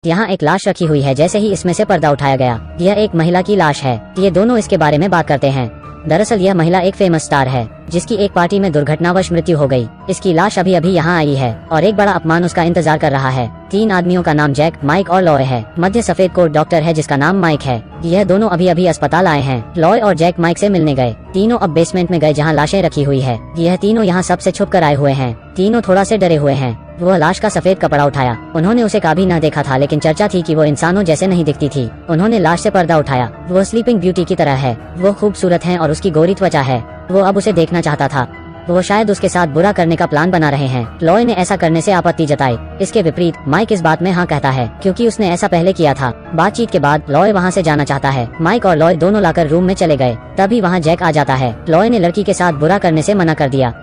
यहाँ एक लाश रखी हुई है। जैसे ही इसमें से पर्दा उठाया गया, यह एक महिला की लाश है। ये दोनों इसके बारे में बात करते हैं। दरअसल यह महिला एक फेमस स्टार है जिसकी एक पार्टी में दुर्घटनावश मृत्यु हो गई। इसकी लाश अभी अभी यहाँ आई है और एक बड़ा अपमान उसका इंतजार कर रहा है। 3 आदमियों का नाम जैक, माइक और लॉय है। मध्य सफेद कोट डॉक्टर है जिसका नाम माइक है। यह दोनों अभी अभी अस्पताल आए हैं। लॉय और जैक माइक से मिलने गए। तीनों अब बेसमेंट में गए जहाँ लाशें रखी हुई है। यह तीनों यहाँ सबसे छुप कर आए हुए हैं। तीनों थोड़ा से डरे हुए हैं। वह लाश का सफेद कपड़ा उठाया। उन्होंने उसे कभी न देखा था, लेकिन चर्चा थी कि वो इंसानों जैसे नहीं दिखती थी। उन्होंने लाश से पर्दा उठाया। वो स्लीपिंग ब्यूटी की तरह है। वो खूबसूरत है और उसकी गोरी त्वचा है। वो अब उसे देखना चाहता था। वो शायद उसके साथ बुरा करने का प्लान बना रहे हैं। लॉय ने ऐसा करने से आपत्ति जताई। इसके विपरीत माइक इस बात में हाँ कहता है क्योंकि उसने ऐसा पहले किया था। बातचीत के बाद लॉय वहाँ से जाना चाहता है। माइक और लॉय दोनों लाकर रूम में चले गए। तभी वहाँ जैक आ जाता है। लॉय ने लड़की के साथ बुरा करने से मना कर दिया।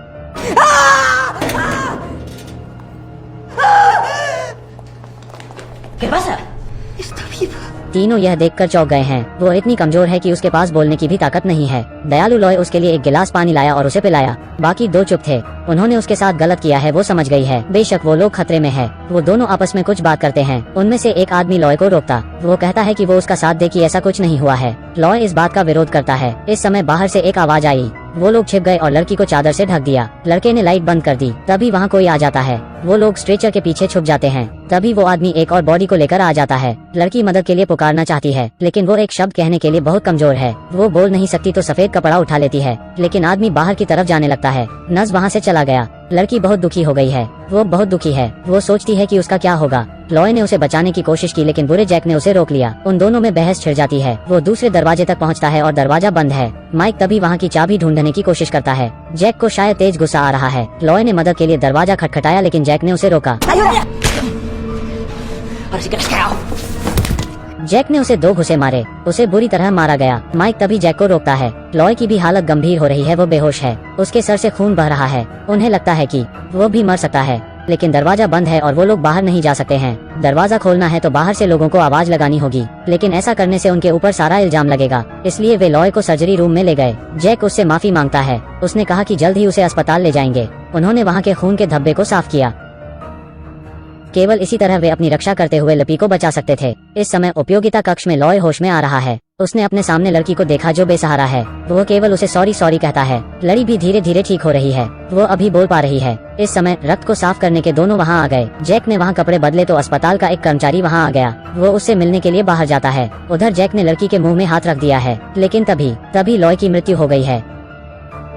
तीनों यह देखकर चौंक गए हैं। वो इतनी कमजोर है कि उसके पास बोलने की भी ताकत नहीं है। दयालु लॉय उसके लिए एक गिलास पानी लाया और उसे पिलाया। बाकी 2 चुप थे। उन्होंने उसके साथ गलत किया है, वो समझ गई है। बेशक वो लोग खतरे में है। वो दोनों आपस में कुछ बात करते हैं। उनमें से एक आदमी लॉय को रोकता। वो कहता है कि वो उसका साथ दे कि ऐसा कुछ नहीं हुआ है। लॉय इस बात का विरोध करता है। इस समय बाहर से एक आवाज आई। वो लोग छिप गए और लड़की को चादर से ढक दिया। लड़के ने लाइट बंद कर दी। तभी वहाँ कोई आ जाता है। वो लोग स्ट्रेचर के पीछे छुप जाते हैं। तभी वो आदमी एक और बॉडी को लेकर आ जाता है। लड़की मदद के लिए पुकारना चाहती है, लेकिन वो एक शब्द कहने के लिए बहुत कमजोर है। वो बोल नहीं सकती तो सफेद कपड़ा उठा लेती है, लेकिन आदमी बाहर की तरफ जाने लगता है। नज वहाँ से चला गया। लड़की बहुत दुखी हो गई है। वो बहुत दुखी है। वो सोचती है कि उसका क्या होगा। लॉय ने उसे बचाने की कोशिश की, लेकिन बुरे जैक ने उसे रोक लिया। उन दोनों में बहस छिड़ जाती है। वो दूसरे दरवाजे तक पहुंचता है और दरवाजा बंद है। माइक तभी वहां की चाबी ढूंढने की कोशिश करता है। जैक को शायद तेज गुस्सा आ रहा है। लॉय ने मदद के लिए दरवाजा खटखटाया, लेकिन जैक ने उसे रोका। जैक ने उसे 2 घुसे मारे। उसे बुरी तरह मारा गया। माइक तभी जैक को रोकता है। लॉय की भी हालत गंभीर हो रही है। वो बेहोश है। उसके सर से खून बह रहा है। उन्हें लगता है कि वो भी मर सकता है, लेकिन दरवाजा बंद है और वो लोग बाहर नहीं जा सकते हैं। दरवाजा खोलना है तो बाहर से लोगों को आवाज लगानी होगी, लेकिन ऐसा करने से उनके ऊपर सारा इल्जाम लगेगा। इसलिए वे लॉय को सर्जरी रूम में ले गए। जैक उससे माफी मांगता है। उसने कहा कि जल्द ही उसे अस्पताल ले जाएंगे। उन्होंने वहाँ के खून के धब्बे को साफ किया। केवल इसी तरह वे अपनी रक्षा करते हुए लिपि को बचा सकते थे। इस समय उपयोगिता कक्ष में लॉय होश में आ रहा है। उसने अपने सामने लड़की को देखा जो बेसहारा है। वो केवल उसे सॉरी सॉरी कहता है। लड़ी भी धीरे धीरे ठीक हो रही है। वो अभी बोल पा रही है। इस समय रक्त को साफ करने के दोनों वहाँ आ गए। जैक ने वहाँ कपड़े बदले तो अस्पताल का एक कर्मचारी वहाँ आ गया। वो उससे मिलने के लिए बाहर जाता है। उधर जैक ने लड़की के मुंह में हाथ रख दिया है, लेकिन तभी लॉय की मृत्यु हो गई है।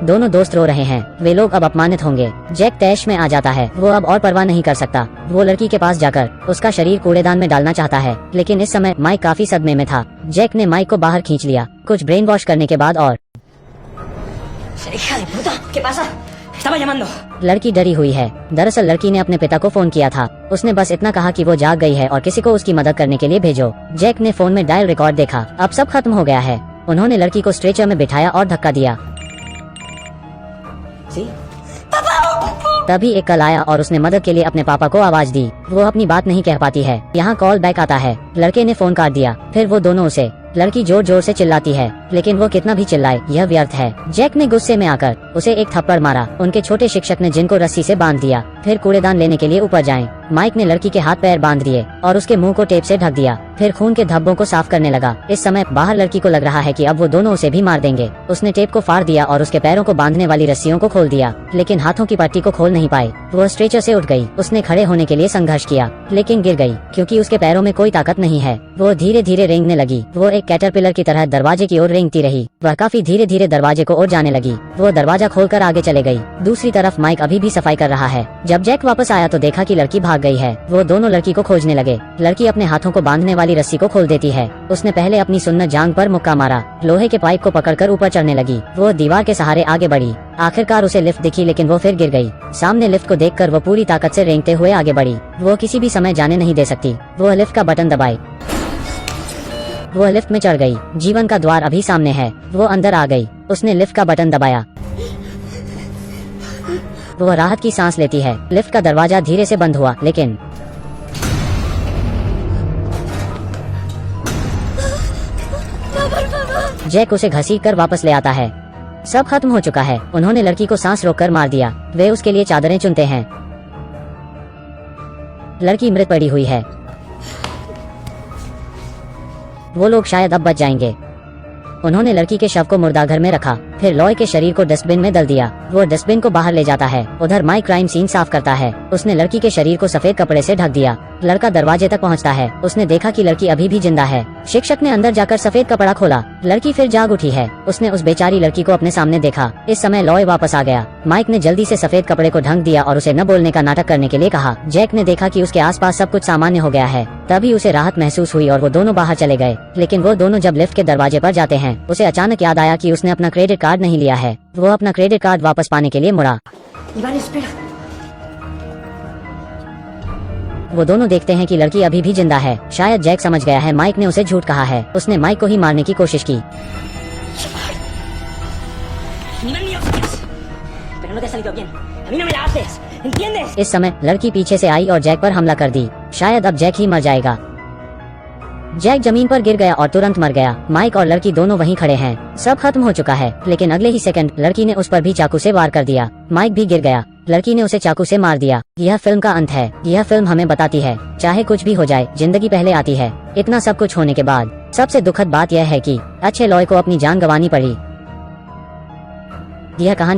दोनों दोस्त रो रहे हैं। वे लोग अब अपमानित होंगे। जैक तैश में आ जाता है। वो अब और परवाह नहीं कर सकता। वो लड़की के पास जाकर उसका शरीर कूड़ेदान में डालना चाहता है, लेकिन इस समय माइक काफी सदमे में था। जैक ने माइक को बाहर खींच लिया। कुछ ब्रेन वॉश करने के बाद और लड़की डरी हुई है। दरअसल लड़की ने अपने पिता को फोन किया था। उसने बस इतना कहा कि वो जाग गई है और किसी को उसकी मदद करने के लिए भेजो। जैक ने फोन में डायल रिकॉर्ड देखा। अब सब खत्म हो गया है। उन्होंने लड़की को स्ट्रेचर में बिठाया और धक्का दिया। तभी एक कल आया और उसने मदद के लिए अपने पापा को आवाज दी। वो अपनी बात नहीं कह पाती है। यहाँ कॉल बैक आता है। लड़के ने फोन काट दिया। फिर वो दोनों उसे लड़की जोर जोर से चिल्लाती है, लेकिन वो कितना भी चिल्लाए यह व्यर्थ है। जैक ने गुस्से में आकर उसे एक थप्पड़ मारा। उनके छोटे शिक्षक ने जिनको रस्सी से बांध दिया। फिर कूड़ेदान लेने के लिए ऊपर जाएं। माइक ने लड़की के हाथ पैर बांध दिए और उसके मुंह को टेप से ढक दिया। फिर खून के धब्बों को साफ करने लगा। इस समय बाहर लड़की को लग रहा है कि अब वो दोनों उसे भी मार देंगे। उसने टेप को फाड़ दिया और उसके पैरों को बांधने वाली रस्सियों को खोल दिया, लेकिन हाथों की पट्टी को खोल नहीं पाए। वो स्ट्रेचर से उठ गई। उसने खड़े होने के लिए संघर्ष किया, लेकिन गिर गई क्योंकि उसके पैरों में कोई ताकत नहीं है। वो धीरे धीरे रेंगने लगी। वो एक कैटरपिलर की तरह दरवाजे की ओर रेंगती रही। वह काफी धीरे धीरे दरवाजे को ओर जाने लगी। वो दरवाजा खोलकर आगे चले गई। दूसरी तरफ माइक अभी भी सफाई कर रहा है। जब जैक वापस आया तो देखा कि लड़की भाग गई है। वो दोनों लड़की को खोजने लगे। लड़की अपने हाथों को बांधने वाली रस्सी को खोल देती है। उसने पहले अपनी सुन्नत जांघ पर मुक्का मारा। लोहे के पाइप को पकड़कर ऊपर चढ़ने लगी। वो दीवार के सहारे आगे बढ़ी। आखिरकार उसे लिफ्ट दिखी, लेकिन वो फिर गिर गई। सामने लिफ्ट को देखकर वो पूरी ताकत से रेंगते हुए आगे बढ़ी। वो किसी भी समय जाने नहीं दे सकती। वो लिफ्ट का बटन दबाई। वो लिफ्ट में चढ़ गई। जीवन का द्वार अभी सामने है। वो अंदर आ गई। उसने लिफ्ट का बटन दबाया। वो राहत की सांस लेती है। लिफ्ट का दरवाजा धीरे से बंद हुआ, लेकिन जैक उसे घसीट कर वापस ले आता है। सब खत्म हो चुका है। उन्होंने लड़की को सांस रोककर मार दिया। वे उसके लिए चादरें चुनते हैं। लड़की मृत पड़ी हुई है। वो लोग शायद अब बच जाएंगे। उन्होंने लड़की के शव को मुर्दाघर में रखा, फिर लॉय के शरीर को डस्टबिन में डाल दिया। वो डस्टबिन को बाहर ले जाता है। उधर माइक क्राइम सीन साफ करता है। उसने लड़की के शरीर को सफेद कपड़े से ढक दिया। लड़का दरवाजे तक पहुंचता है। उसने देखा कि लड़की अभी भी जिंदा है। शिक्षक ने अंदर जाकर सफेद कपड़ा खोला। लड़की फिर जाग उठी है। उसने उस बेचारी लड़की को अपने सामने देखा। इस समय लॉय वापस आ गया। माइक ने जल्दी से सफेद कपड़े को ढक दिया और उसे न बोलने का नाटक करने के लिए कहा। जैक ने देखा कि उसके आसपास सब कुछ सामान्य हो गया है। तभी उसे राहत महसूस हुई और वो दोनों बाहर चले गए। लेकिन वो दोनों जब लिफ्ट के दरवाजे पर जाते हैं, उसे अचानक याद आया कि उसने अपना क्रेडिट कार्ड नहीं लिया है। वो अपना क्रेडिट कार्ड वापस पाने के लिए मुड़ा। वो दोनों देखते हैं कि लड़की अभी भी जिंदा है। शायद जैक समझ गया है माइक ने उसे झूठ कहा है। उसने माइक को ही मारने की कोशिश की। इस समय लड़की पीछे से आई और जैक पर हमला कर दी। शायद अब जैक ही मर जाएगा। जैक जमीन पर गिर गया और तुरंत मर गया। माइक और लड़की दोनों वहीं खड़े हैं। सब खत्म हो चुका है, लेकिन अगले ही सेकंड लड़की ने उस पर भी चाकू से वार कर दिया। माइक भी गिर गया। लड़की ने उसे चाकू से मार दिया। यह फिल्म का अंत है। यह फिल्म हमें बताती है, चाहे कुछ भी हो जाए, जिंदगी पहले आती है। इतना सब कुछ होने के बाद सबसे दुखद बात यह है कि अच्छे लॉय को अपनी जान गंवानी पड़ी। यह कहानी